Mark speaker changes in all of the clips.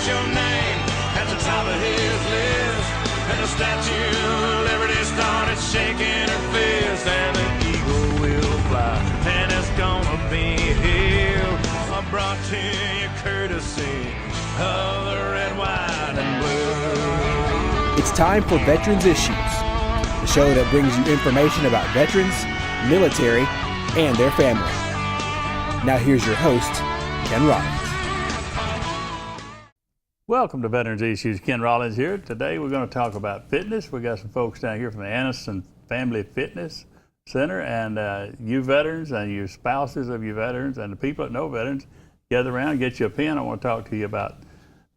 Speaker 1: write your name at the top of his list. And the Statue of Liberty started shaking her fist. And the eagle will fly, and it's gonna be here. Brought to you courtesy of the red, white, and blue.
Speaker 2: It's time for Veterans Issues, the show that brings you information about veterans, military, and their family. Now here's your host, Ken Rollins.
Speaker 3: Welcome to Veterans Issues. Ken Rollins here. Today we're going to talk about fitness. We got some folks down here from the Anniston Family Fitness Center, and you veterans and your spouses of you veterans and the people that know veterans, gather around, get you a pen. I want to talk to you about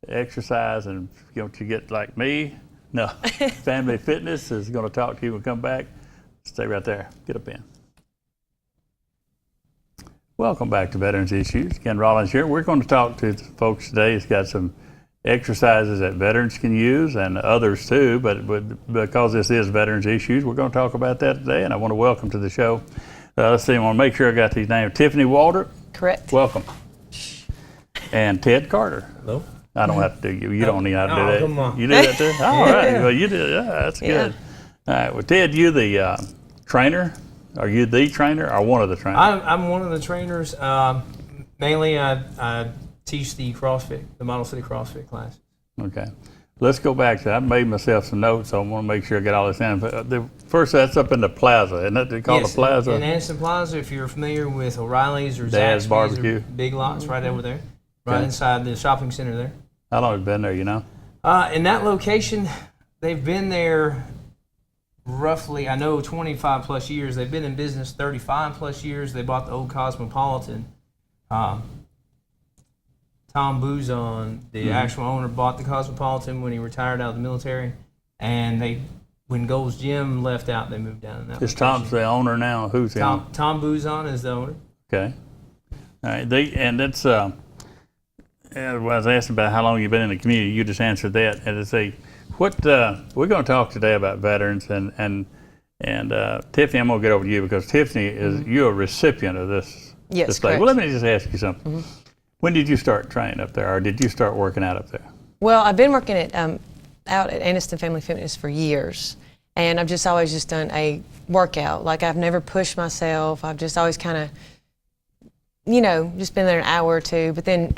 Speaker 3: exercise, and you know, to get like me. No, Family Fitness is going to talk to you when we come back. Stay right there. Get a pen. Welcome back to Veterans Issues. Ken Rollins here. We're going to talk to folks today. It's got some exercises that veterans can use and others too, but because this is Veterans Issues, we're going to talk about that today, and I want to welcome to the show. Let's see, I want to make sure I got these names. Tiffany Walter.
Speaker 4: Correct.
Speaker 3: Welcome. And Ted Carter.
Speaker 5: Hello.
Speaker 3: I don't have to do you. You don't need how to do that.
Speaker 5: Come on.
Speaker 3: You do that too? All right. Well, you did. Yeah, that's good. All right. Well, Ted, you the trainer? Are you the trainer or one of the trainers?
Speaker 5: I'm one of the trainers. Mainly, I teach the CrossFit, the Model City CrossFit class.
Speaker 3: Okay. Let's go back to. I made myself some notes, so I want to make sure I get all this in. But first, that's up in the plaza, isn't that they call the plaza?
Speaker 5: In Anniston Plaza, if you're familiar with O'Reilly's or
Speaker 3: Dad's
Speaker 5: Zaxby's
Speaker 3: Barbecue.
Speaker 5: or Big Lots, right over there, right inside the shopping center there.
Speaker 3: How long have you been there, you know?
Speaker 5: In that location, they've been there roughly, I know, 25 plus years. They've been in business 35 plus years. They bought the old Cosmopolitan. Tom Buzon, the actual owner, bought the Cosmopolitan when he retired out of the military, and when Gold's Gym left out, they moved down in that.
Speaker 3: Is Tom's the owner now? Who's the owner?
Speaker 5: Tom Buzon is the owner.
Speaker 3: Okay. All right. And that's I was asking about how long you've been in the community. You just answered that, and to say what we're going to talk today about veterans and Tiffany. I'm going to get over to you because Tiffany is you're a recipient of this.
Speaker 4: Yes,
Speaker 3: this
Speaker 4: correct.
Speaker 3: Well, let me just ask you something. When did you start training up there, or did you start working out up there?
Speaker 4: Well, I've been working out at Anniston Family Fitness for years, and I've just always done a workout. Like, I've never pushed myself. I've just always kind of, just been there an hour or two. But then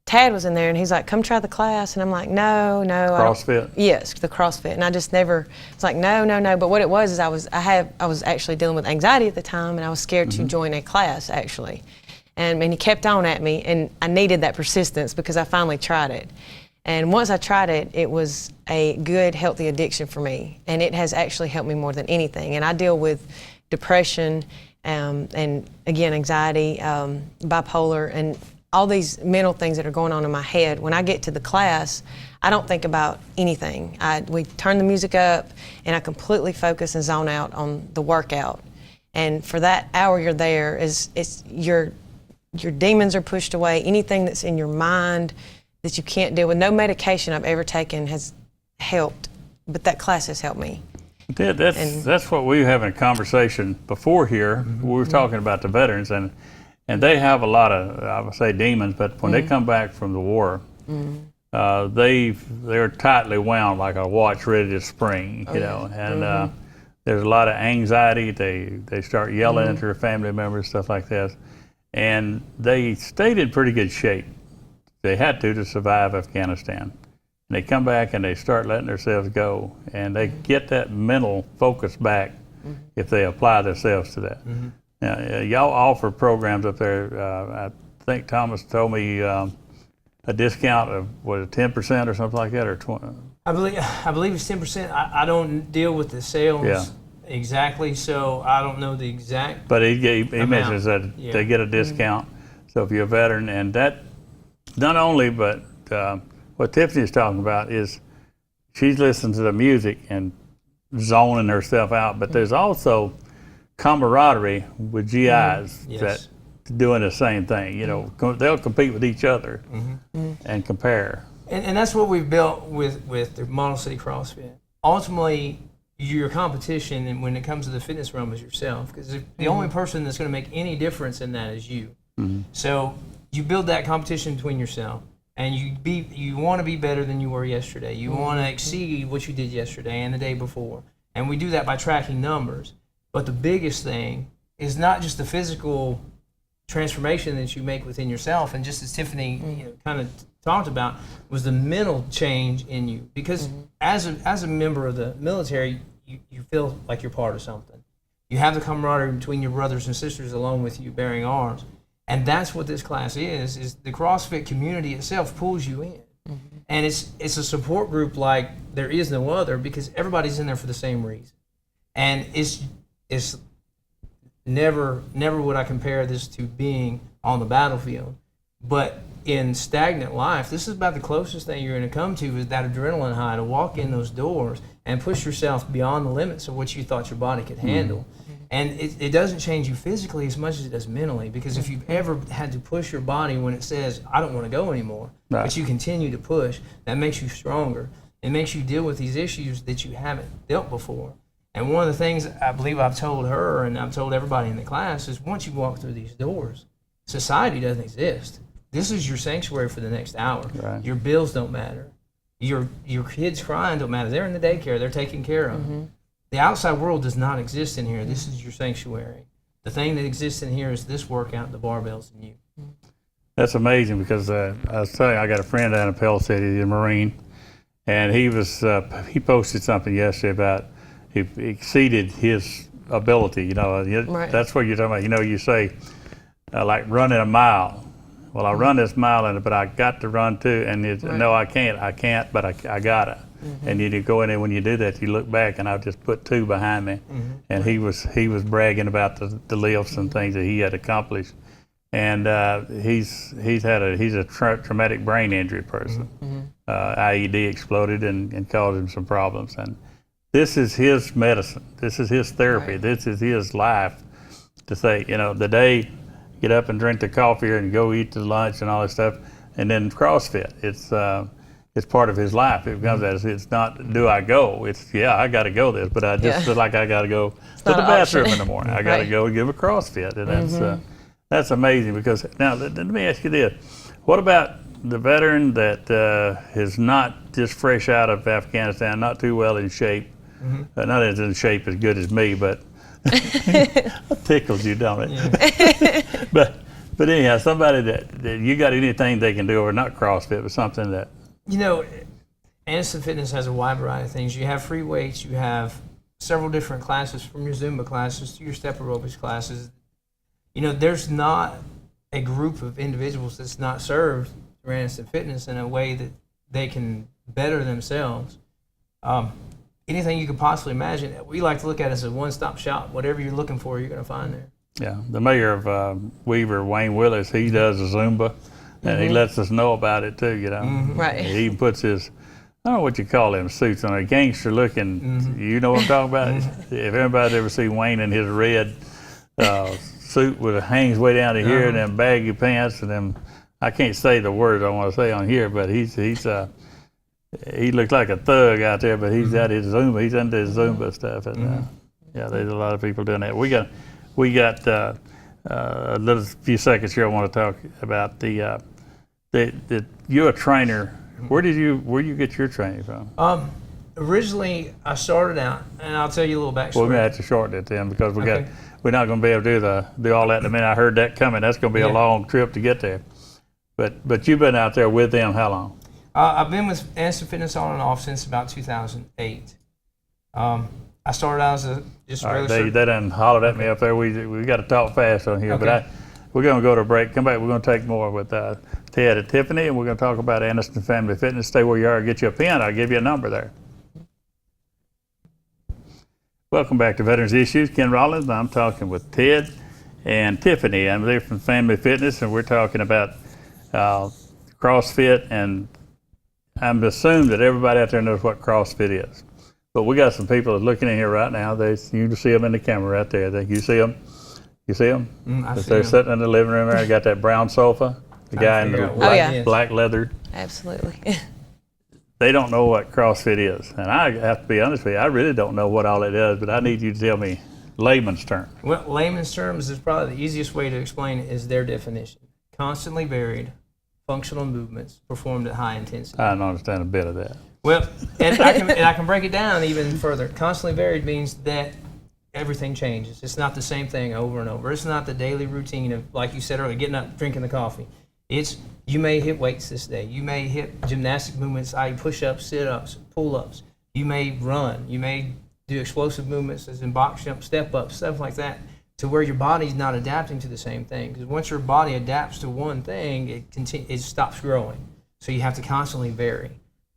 Speaker 4: Tad was in there, and he's like, "Come try the class," and I'm like, "No."
Speaker 3: CrossFit?
Speaker 4: Yes, the CrossFit, and I just never. It's like no. But what it was is I was actually dealing with anxiety at the time, and I was scared to join a class actually. And he kept on at me, and I needed that persistence because I finally tried it. And once I tried it, it was a good, healthy addiction for me. And it has actually helped me more than anything. And I deal with depression and, again, anxiety, bipolar, and all these mental things that are going on in my head. When I get to the class, I don't think about anything. We turn the music up, and I completely focus and zone out on the workout. And for that hour you're there, your demons are pushed away. Anything that's in your mind that you can't deal with. No medication I've ever taken has helped, but that class has helped me.
Speaker 3: That's what we were having a conversation before here. We were talking about the veterans, and they have a lot of, I would say, demons, but when they come back from the war, they're tightly wound like a watch ready to spring, and there's a lot of anxiety. They start yelling at their family members, stuff like that. And they stayed in pretty good shape. They had to survive Afghanistan. And they come back and they start letting themselves go. And they get that mental focus back if they apply themselves to that. Now, y'all offer programs up there. I think Thomas told me a discount of, 10% or something like that, or 20?
Speaker 5: I believe it's 10%. I don't deal with the sales exactly, so I don't know the exact.
Speaker 3: But he mentions that they get a discount. So if you're a veteran, and that not only, but what Tiffany's talking about is she's listening to the music and zoning herself out. But there's also camaraderie with GIs that doing the same thing. They'll compete with each other and compare.
Speaker 5: And that's what we've built with the Model City CrossFit. Ultimately, your competition, and when it comes to the fitness realm, is yourself, because the only person that's going to make any difference in that is you. So you build that competition between yourself. and you want to be better than you were yesterday. You want to exceed what you did yesterday and the day before. And we do that by tracking numbers. But the biggest thing is not just the physical transformation that you make within yourself, and just as Tiffany kind of talked about, was the mental change in you. Because as a member of the military, you feel like you're part of something. You have the camaraderie between your brothers and sisters along with you bearing arms. And that's what this class is the CrossFit community itself pulls you in. And it's a support group like there is no other, because everybody's in there for the same reason. And it's never would I compare this to being on the battlefield. But in stagnant life, this is about the closest thing you're going to come to, is that adrenaline high, to walk in those doors and push yourself beyond the limits of what you thought your body could handle. And it doesn't change you physically as much as it does mentally, because if you've ever had to push your body when it says, I don't want to go anymore, but you continue to push, that makes you stronger. It makes you deal with these issues that you haven't dealt before. And one of the things I believe I've told her, and I've told everybody in the class, is once you walk through these doors, society doesn't exist. This is your sanctuary for the next hour. Right. Your bills don't matter. Your kids crying don't matter. They're in the daycare. They're taken care of. The outside world does not exist in here. This is your sanctuary. The thing that exists in here is this workout, the barbells, and you.
Speaker 3: That's amazing, because I was telling you, I got a friend down in Pell City, a Marine, and he posted something yesterday about he exceeded his ability. That's what you're talking about. You say, like running a mile. Well, I run this mile, but I got to run too. And no, I can't, but I got it. And you go in there, when you do that, you look back, and I just put 2 behind me. And he was bragging about the lifts and things that he had accomplished. And he's a traumatic brain injury person. IED exploded and caused him some problems. And this is his medicine. This is his therapy. Right. This is his life. To say, the day, get up and drink the coffee and go eat the lunch and all that stuff, and then CrossFit. It's part of his life. It becomes that. It's not, do I go? It's, I got to go this, but I just feel like I got to go to the bathroom in the morning. I got to go and give a CrossFit, and that's amazing. Because now, let me ask you this: what about the veteran that is not just fresh out of Afghanistan, not too well in shape, not as in shape as good as me, but it tickles you, don't it? Yeah. But anyhow, somebody that you got anything they can do, or not CrossFit, but something that.
Speaker 5: Anderson Fitness has a wide variety of things. You have free weights, you have several different classes, from your Zumba classes to your step aerobics classes. There's not a group of individuals that's not served through Anderson Fitness in a way that they can better themselves. Anything you could possibly imagine, we like to look at it as a one-stop shop. Whatever you're looking for, you're going to find there.
Speaker 3: Yeah, the mayor of Weaver, Wayne Willis, he does a Zumba, and he lets us know about it too,
Speaker 4: Right.
Speaker 3: He puts his, I don't know what you call them suits on, a gangster looking, you know what I'm talking about? If anybody's ever seen Wayne in his red suit with hangs way down to here, and them baggy pants, and them, I can't say the words I want to say on here, but he looks like a thug out there, but he's at his Zumba. He's into his Zumba stuff, and there's a lot of people doing that. We got a little few seconds here. I want to talk about the you're a trainer. Where you get your training from?
Speaker 5: Originally, I started out, and I'll tell you a little backstory.
Speaker 3: Well, we're gonna have to shorten it then, because we're not gonna be able to do all that in a minute. I heard that coming. That's gonna be a long trip to get there. But you've been out there with them how long?
Speaker 5: I've been with Anderson Fitness on and off since about 2008. I started out as just
Speaker 3: all right,
Speaker 5: regular.
Speaker 3: They done hollered at me up there. We got to talk fast on here, but we're going to go to a break. Come back. We're going to take more with Ted and Tiffany, and we're going to talk about Anderson Family Fitness. Stay where you are. Get you a pen. I'll give you a number there. Welcome back to Veterans Issues. Ken Rollins. I'm talking with Ted and Tiffany. I'm there from Family Fitness, and we're talking about CrossFit, and I'm assuming that everybody out there knows what CrossFit is. But we got some people looking in here right now. You can see them in the camera right there. You see them? You see them? They're sitting in the living room there. Got that brown sofa. The guy in the black leather.
Speaker 4: Absolutely.
Speaker 3: They don't know what CrossFit is. And I have to be honest with you, I really don't know what all it is, but I need you to tell me layman's terms.
Speaker 5: Well, layman's terms is probably the easiest way to explain it is their definition. Constantly varied, functional movements performed at high intensity.
Speaker 3: I don't understand a bit of that.
Speaker 5: Well, and I can break it down even further. Constantly varied means that everything changes. It's not the same thing over and over. It's not the daily routine of, like you said earlier, getting up, drinking the coffee. It's, you may hit weights this day. You may hit gymnastic movements, i.e. push-ups, sit-ups, pull-ups. You may run. You may do explosive movements as in box jump, step-ups, stuff like that, to where your body's not adapting to the same thing. Because once your body adapts to one thing, it stops growing. So you have to constantly vary.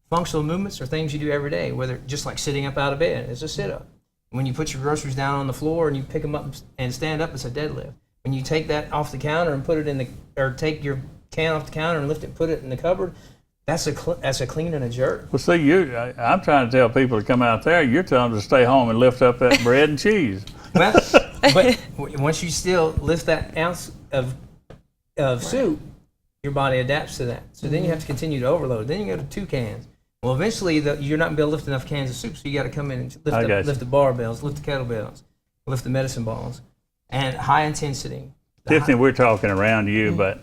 Speaker 5: Functional movements are things you do every day, whether just like sitting up out of bed, it's a sit-up. When you put your groceries down on the floor and you pick them up and stand up, it's a deadlift. When you take that off the counter and put it in the, or take your can off the counter and lift it and put it in the cupboard, that's a clean and a jerk.
Speaker 3: Well, see, I'm trying to tell people to come out there. You're telling them to stay home and lift up that bread and cheese.
Speaker 5: Well, but once you still lift that ounce of soup, your body adapts to that. So then you have to continue to overload. Then you go to 2 cans. Well, eventually you're not going to be able to lift enough cans of soup, so you got to come in and lift the barbells, lift the kettlebells, lift the medicine balls, and high intensity.
Speaker 3: Tiffany, we're talking around you, but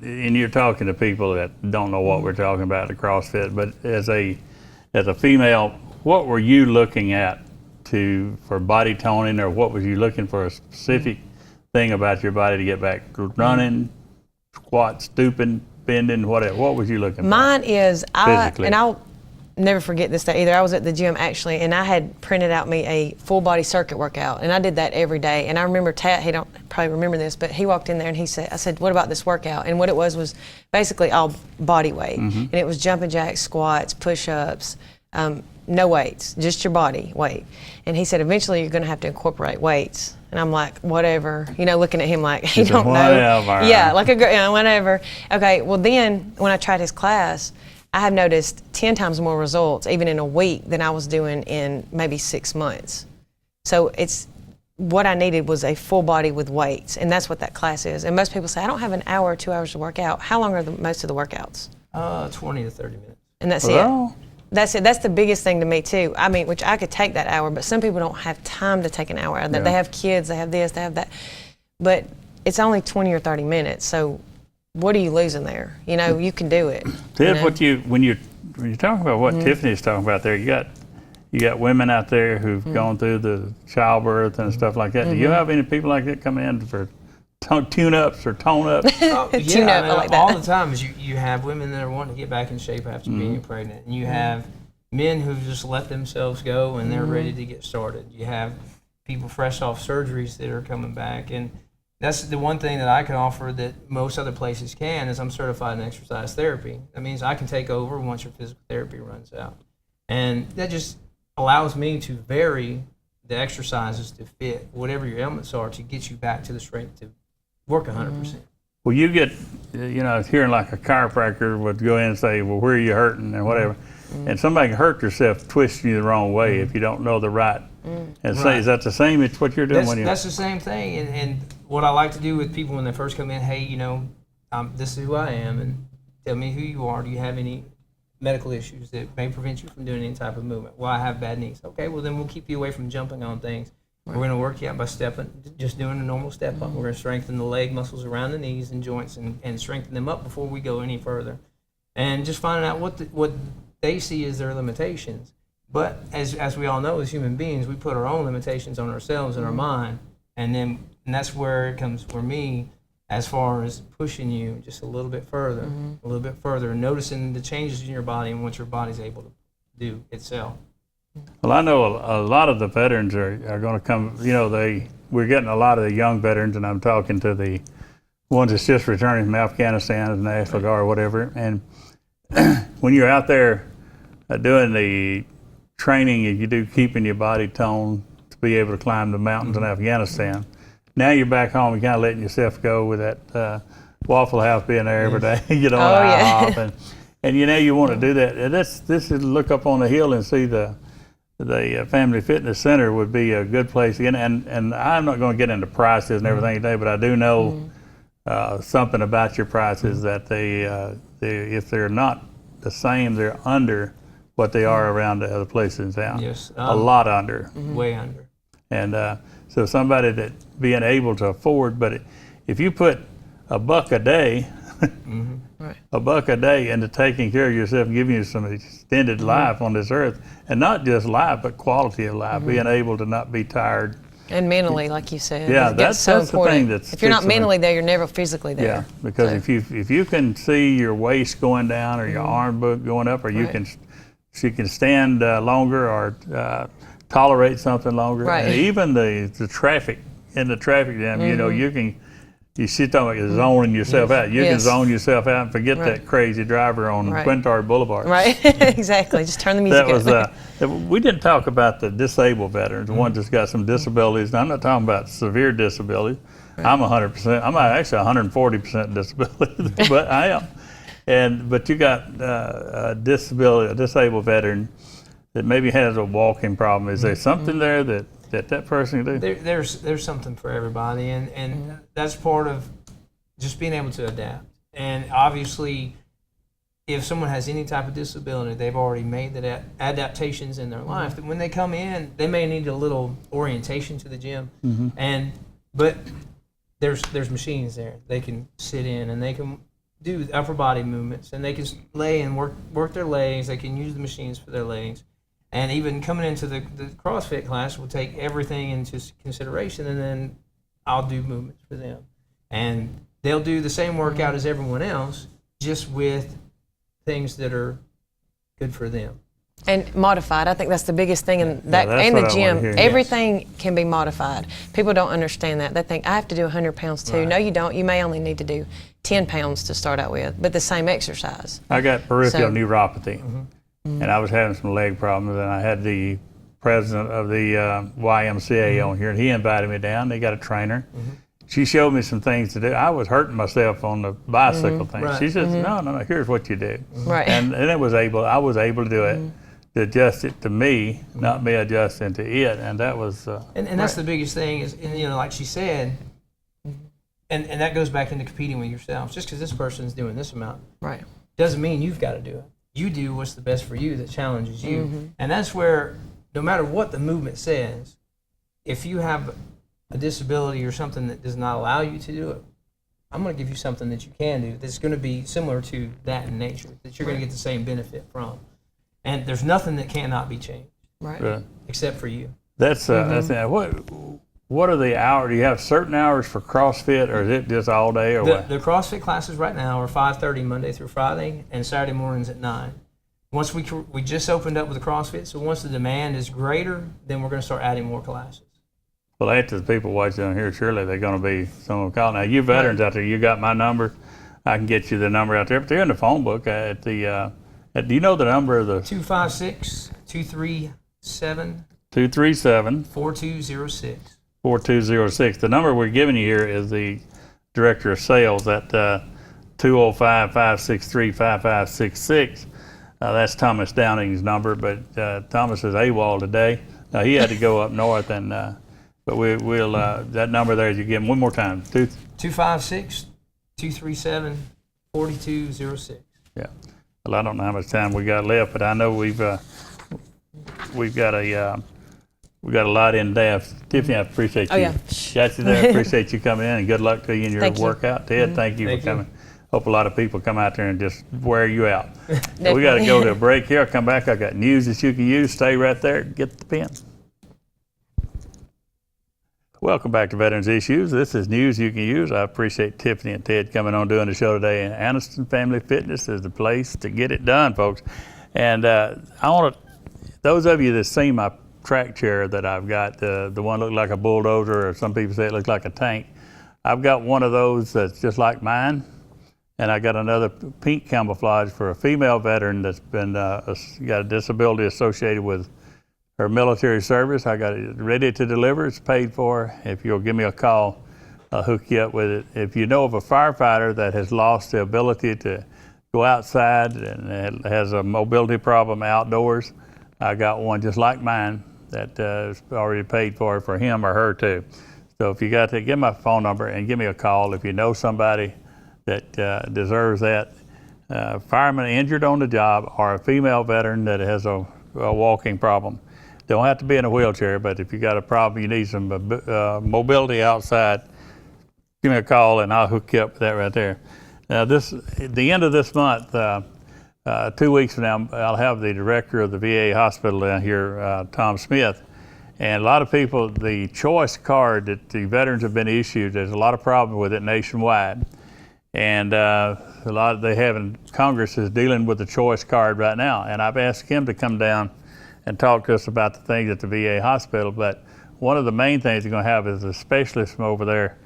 Speaker 3: and you're talking to people that don't know what we're talking about at CrossFit, but as a female, what were you looking at for body toning, or what was you looking for a specific thing about your body to get back running, squat, stooping, bending, whatever? What was you looking for?
Speaker 4: Mine is,
Speaker 3: physically?
Speaker 4: and I'll never forget this day either. I was at the gym actually, and I had printed out me a full body circuit workout, and I did that every day. And I remember he don't probably remember this, but he walked in there and he said, I said, what about this workout? And what it was basically all body weight. And it was jumping jacks, squats, push-ups, no weights, just your body weight. And he said, eventually you're going to have to incorporate weights. And I'm like, whatever, looking at him like, he don't know.
Speaker 3: Whatever.
Speaker 4: Yeah, like whatever. Okay, well then, when I tried his class, I have noticed 10 times more results, even in a week, than I was doing in maybe 6 months. So what I needed was a full body with weights, and that's what that class is. And most people say, I don't have an hour or 2 hours to work out. How long are most of the workouts?
Speaker 5: 20 to 30 minutes.
Speaker 4: And that's
Speaker 3: Well,
Speaker 4: it. That's it. That's the biggest thing to me too. I mean, which I could take that hour, but some people don't have time to take an hour.
Speaker 3: Yeah.
Speaker 4: They have kids, they have this, they have that. But it's only 20 or 30 minutes. So what are you losing there? You can do it.
Speaker 3: Tiff, when you're talking about what Tiffany's talking about there, you got women out there who've gone through the childbirth and stuff like that. Do you have any people like that come in for tune-ups or tone-ups?
Speaker 4: Tune-up, I like that.
Speaker 5: All the time is you have women that are wanting to get back in shape after being pregnant, and you have men who've just let themselves go and they're ready to get started. You have people fresh off surgeries that are coming back, and that's the one thing that I can offer that most other places can is I'm certified in exercise therapy. That means I can take over once your physical therapy runs out. And that just allows me to vary the exercises to fit whatever your ailments are to get you back to the strength to work 100%.
Speaker 3: Well, you get, hearing like a chiropractor would go in and say, well, where are you hurting and whatever. And somebody can hurt yourself twisting you the wrong way if you don't know the right. And say, is that the same as what you're doing?
Speaker 5: That's the same thing. And what I like to do with people when they first come in, hey, this is who I am, and tell me who you are. Do you have any medical issues that may prevent you from doing any type of movement? Well, I have bad knees. Okay, well then we'll keep you away from jumping on things. We're going to work you out by stepping, just doing a normal step up. We're going to strengthen the leg muscles around the knees and joints and strengthen them up before we go any further. And just finding out what they see as their limitations. But as we all know, as human beings, we put our own limitations on ourselves and our mind. And that's where it comes for me, as far as pushing you just a little bit further, and noticing the changes in your body and what your body's able to do itself.
Speaker 3: Well, I know a lot of the veterans are going to come, we're getting a lot of the young veterans, and I'm talking to the ones that's just returning from Afghanistan, the National Guard or whatever. And when you're out there doing the training you do, keeping your body toned to be able to climb the mountains in Afghanistan, now you're back home, you're kind of letting yourself go with that Waffle House being there every day, IHOP, and you want to do that. And this is look up on the hill and see the Family Fitness Center would be a good place again. And I'm not going to get into prices and everything today, but I do know something about your prices, that they if they're not the same, they're under what they are around the other places in town.
Speaker 5: Yes,
Speaker 3: a lot under.
Speaker 5: Way under.
Speaker 3: And so somebody that being able to afford, but if you put $1 a day
Speaker 4: Right.
Speaker 3: a buck a day into taking care of yourself and giving you some extended life on this earth, and not just life, but quality of life, being able to not be tired.
Speaker 4: And mentally, like you said.
Speaker 3: Yeah,
Speaker 4: that's
Speaker 3: that's the thing that
Speaker 4: if you're not
Speaker 3: sticks in
Speaker 4: mentally there, you're never physically there.
Speaker 3: Yeah, because
Speaker 4: So-
Speaker 3: if you can see your waist going down or your arm going up, or you
Speaker 4: Right.
Speaker 3: can stand longer or tolerate something longer,
Speaker 4: Right.
Speaker 3: and even the traffic in the traffic jam, you know, you see talking about zoning yourself out. You can
Speaker 4: Yes.
Speaker 3: zone yourself out and forget
Speaker 4: Right.
Speaker 3: that crazy driver on
Speaker 4: Right.
Speaker 3: Quintard Boulevard.
Speaker 4: Right, exactly. Just turn the music
Speaker 3: That was
Speaker 4: up.
Speaker 3: we didn't talk about the disabled veterans, the ones that's got some disabilities. And I'm not talking about severe disabilities. I'm 100%. I'm actually 140% disability, but I am. But you got a disabled veteran that maybe has a walking problem. Is there something there that person can do?
Speaker 5: There's something for everybody, and that's part of just being able to adapt. And obviously, if someone has any type of disability, they've already made the adaptations in their life. That when they come in, they may need a little orientation to the gym, but there's machines there. They can sit in and they can do upper body movements, and they can lay and work their legs. They can use the machines for their legs. And even coming into the CrossFit class, we'll take everything into consideration, and then I'll do movements for them. And they'll do the same workout as everyone else, just with things that are good for them.
Speaker 4: And modified. I think that's the biggest thing in that
Speaker 3: that's
Speaker 4: and
Speaker 3: what
Speaker 4: the
Speaker 3: I
Speaker 4: gym.
Speaker 3: wanna hear,
Speaker 4: Everything can be modified. People don't understand that. They think I have to do 100 pounds too.
Speaker 5: Right.
Speaker 4: No, you don't. You may only need to do 10 pounds to start out with, but the same exercise.
Speaker 3: I got peripheral
Speaker 4: So-
Speaker 3: neuropathy, and I was having some leg problems, and I had the president of the YMCA on here, and he invited me down. They got a trainer. She showed me some things to do. I was hurting myself on the bicycle thing.
Speaker 5: Right.
Speaker 3: She says, no, here's what you do.
Speaker 4: Right.
Speaker 3: And I was able to do it, to adjust it to me, not me adjusting to it, and that was,
Speaker 5: And that's the biggest thing is, and, like she said, and that goes back into competing with yourself. Just because this person's doing this amount
Speaker 4: Right.
Speaker 5: doesn't mean you've got to do it. You do what's the best for you that challenges you. And that's where, no matter what the movement says, if you have a disability or something that does not allow you to do it, I'm going to give you something that you can do that's going to be similar to that in nature, that you're going to get the same benefit from. And there's nothing that cannot be changed
Speaker 4: Right.
Speaker 5: except for you.
Speaker 3: that's what are the hours? Do you have certain hours for CrossFit, or is it just all day, or what?
Speaker 5: The CrossFit classes right now are 5:30 Monday through Friday, and Saturday mornings at 9. Once we just opened up with the CrossFit, so once the demand is greater, then we're going to start adding more classes.
Speaker 3: Well, after the people watching on here, surely they're going to be some of them calling. Now, you veterans out there, you got my number. I can get you the number out there, but they're in the phone book at the. Do you know the number of the
Speaker 5: 256-237-4206.
Speaker 3: 4206? The number we're giving you here is the director of sales at 205-563-5566. That's Thomas Downing's number, but Thomas is AWOL today. He had to go up north, and but we'll that number there. You give him one more time.
Speaker 5: 256-237-4206.
Speaker 3: Yeah. Well, I don't know how much time we got left, but I know we've got a lot in depth. Tiffany, I appreciate you.
Speaker 4: Oh, yeah.
Speaker 3: Got you there. I appreciate you coming in, and good luck to you in your
Speaker 4: Thank you.
Speaker 3: workout. Ted, thank you
Speaker 5: Thank
Speaker 3: for
Speaker 5: you.
Speaker 3: coming. Hope a lot of people come out there and just wear you out. So we got to go to a break here. I'll come back. I got news that you can use. Stay right there. Get the pen. Welcome back to Veterans Issues. This is news you can use. I appreciate Tiffany and Ted coming on doing the show today. And Anniston Family Fitness is the place to get it done, folks. And I want to, those of you that seen my track chair that I've got, the one looked like a bulldozer, or some people say it looks like a tank. I've got one of those that's just like mine. And I got another pink camouflage for a female veteran that's been got a disability associated with her military service. I got it ready to deliver. It's paid for. If you'll give me a call, I'll hook you up with it. If you know of a firefighter that has lost the ability to go outside and has a mobility problem outdoors, I got one just like mine that is already paid for him or her too. So if you got to, give my phone number and give me a call if you know somebody that deserves that. Fireman injured on the job, or a female veteran that has a walking problem. Don't have to be in a wheelchair, but if you got a problem, you need some mobility outside, give me a call and I'll hook you up with that right there. Now at the end of this month, 2 weeks from now, I'll have the director of the VA hospital down here, Tom Smith. And a lot of people, the choice card that the veterans have been issued, there's a lot of problem with it nationwide. And Congress is dealing with the choice card right now. And I've asked him to come down and talk to us about the things at the VA hospital. But one of the main things they're going to have is a specialist from over there,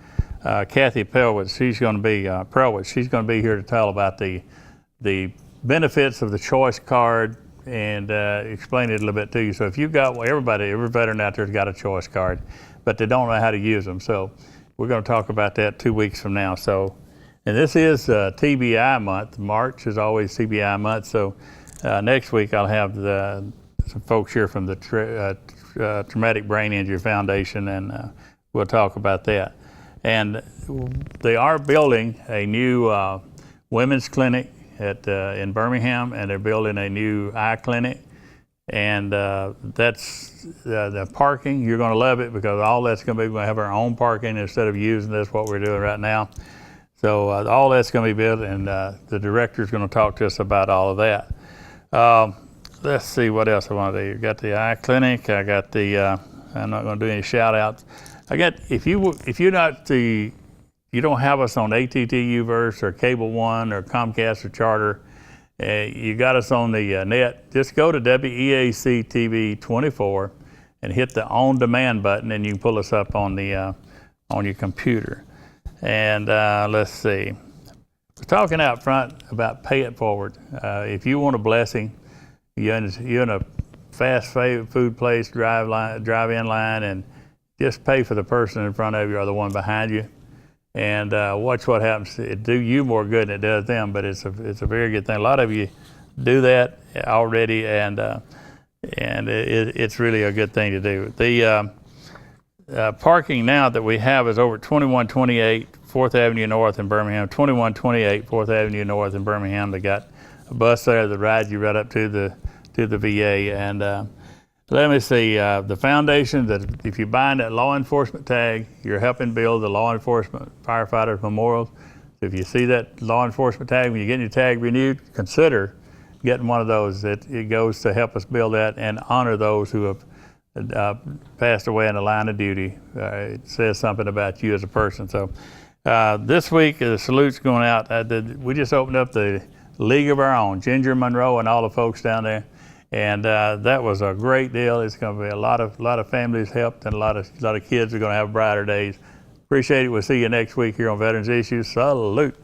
Speaker 3: Kathy Pelwitz. She's going to be here to tell about the benefits of the choice card and explain it a little bit to you. So if you've got, every veteran out there's got a choice card, but they don't know how to use them. So we're going to talk about that 2 weeks from now. So, and this is TBI month. March is always TBI month. So next week I'll have some folks here from the Traumatic Brain Injury Foundation, and we'll talk about that. And they are building a new women's clinic in Birmingham, and they're building a new eye clinic. And that's the parking. You're going to love it, because all that's going to be, we're going to have our own parking instead of using this, what we're doing right now. So all that's going to be built, and the director's going to talk to us about all of that. Let's see what else I want to do. Got the eye clinic. I got the. I'm not going to do any shout outs. I got, if you're not you don't have us on ATT Uverse or Cable One or Comcast or Charter, you got us on the net. Just go to WEAC TV 24 and hit the on demand button, and you can pull us up on the on your computer. And let's see, we're talking out front about pay it forward. If you want a blessing, you're in a fast food place, drive-in line, and just pay for the person in front of you or the one behind you, and watch what happens. It do you more good than it does them, but it's a very good thing. A lot of you do that already, and it's really a good thing to do. The parking now that we have is over 2128 4th Avenue North in Birmingham, 2128 4th Avenue North in Birmingham. They got a bus there that rides you right up to the VA. And let me see, the foundation, that if you're buying that law enforcement tag, you're helping build the law enforcement firefighters memorials. So if you see that law enforcement tag, when you're getting your tag renewed, consider getting one of those. It goes to help us build that and honor those who have passed away in the line of duty. It says something about you as a person. So this week, the salute's going out. We just opened up the League of Our Own, Ginger Monroe and all the folks down there. And that was a great deal. It's going to be a lot of families helped, and a lot of kids are going to have brighter days. Appreciate it. We'll see you next week here on Veterans Issues. Salute.